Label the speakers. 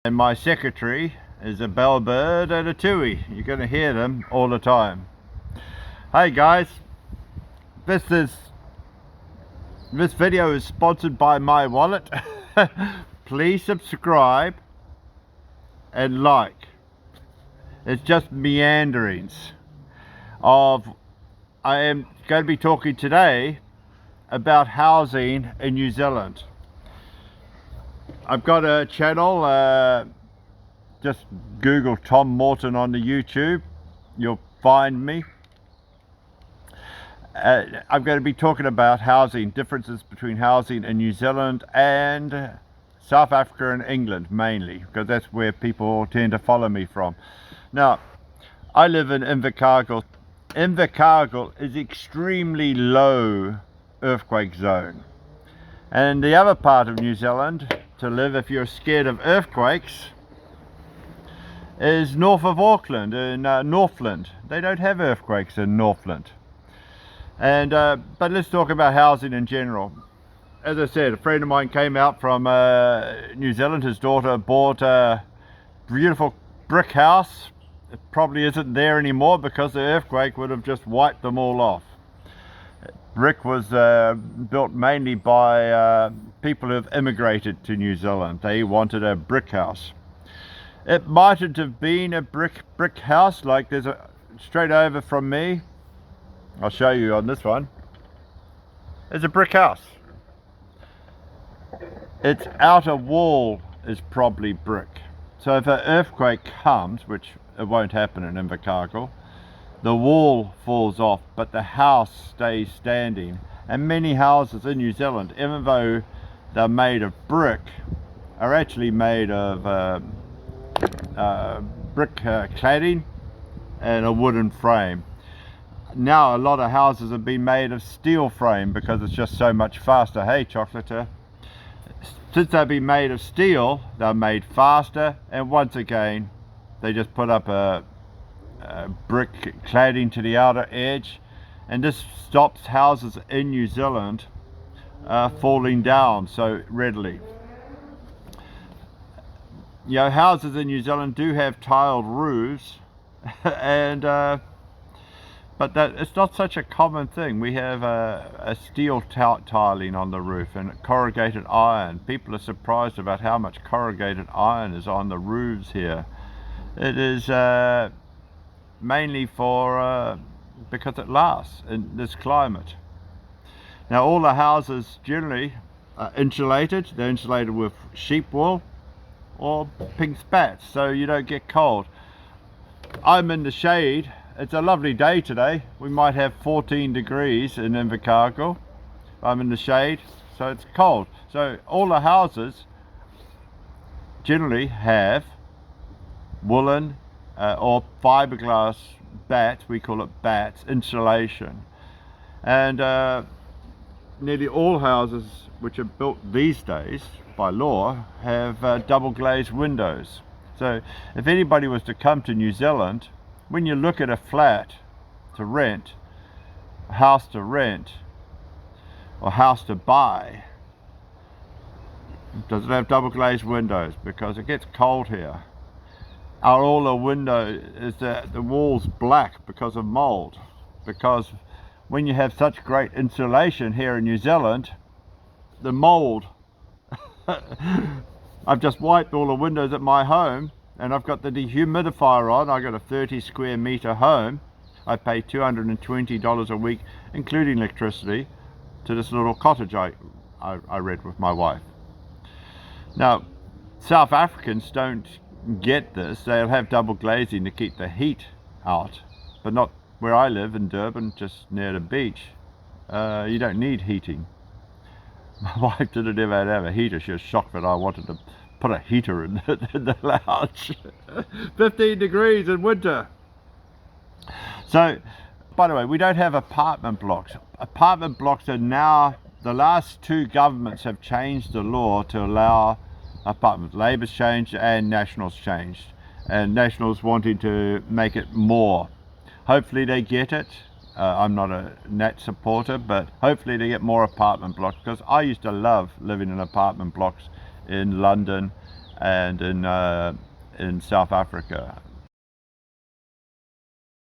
Speaker 1: And my secretary is a bellbird and a tui. You're going to hear them all the time. Hey guys, this video is sponsored by My Wallet. Please subscribe and like. It's just meanderings of I am going to be talking today about housing in New Zealand. I've got a channel, just Google Tom Morton on the YouTube, you'll find me. I'm going to be talking about housing, differences between housing in New Zealand and South Africa and England mainly, because that's where people tend to follow me from. Now, I live in Invercargill. Invercargill is extremely low earthquake zone. And the other part of New Zealand to live if you're scared of earthquakes is north of Auckland in Northland. They don't have earthquakes in Northland. And but let's talk about housing in general. As I said, a friend of mine came out from New Zealand. His daughter bought a beautiful brick house. It probably isn't there anymore because the earthquake would have just wiped them all off. Brick was built mainly by people who have immigrated to New Zealand. They wanted a brick house. It mightn't have been a brick house, like there's a straight over from me. I'll show you on this one. It's a brick house. Its outer wall is probably brick. So if an earthquake comes, which it won't happen in Invercargill, the wall falls off, but the house stays standing. And many houses in New Zealand, even though they're made of brick, are actually made of brick cladding and a wooden frame. Now a lot of houses have been made of steel frame because it's just so much faster. Hey Chocolate. Since they've been made of steel, they're made faster, and once again they just put up a brick cladding to the outer edge, and this stops houses in New Zealand falling down so readily. You know, houses in New Zealand do have tiled roofs, and but it's not such a common thing. We have a steel tiling on the roof and corrugated iron. People are surprised about how much corrugated iron is on the roofs here. It is mainly for because it lasts in this climate. Now all the houses generally are insulated. They're insulated with sheep wool or pink spats so you don't get cold. I'm in the shade. It's a lovely day today. We might have 14 degrees in Invercargill. I'm in the shade, so it's cold. So all the houses generally have woolen or fiberglass bats, we call it bats, insulation. And nearly all houses which are built these days by law have double glazed windows. So if anybody was to come to New Zealand, when you look at a flat to rent, a house to rent, or house to buy, does it have double glazed windows? Because it gets cold here. Are all the windows, is the walls black because of mold? Because when you have such great insulation here in New Zealand, the mold, I've just wiped all the windows at my home, and I've got the dehumidifier on. I've got a 30 square meter home. I pay $220 a week, including electricity, to this little cottage I rent with my wife. Now, South Africans don't get this. They'll have double glazing to keep the heat out, but not where I live in Durban, just near the beach. You don't need heating. My wife didn't ever have a heater. She was shocked that I wanted to put a heater in the lounge. 15 degrees in winter. So, by the way, we don't have apartment blocks. Apartment blocks are now, the last two governments have changed the law to allow apartments. Labour's changed and National's changed. And National's wanting to make it more. Hopefully they get it. I'm not a Nat supporter, but hopefully they get more apartment blocks, because I used to love living in apartment blocks in London and in South Africa.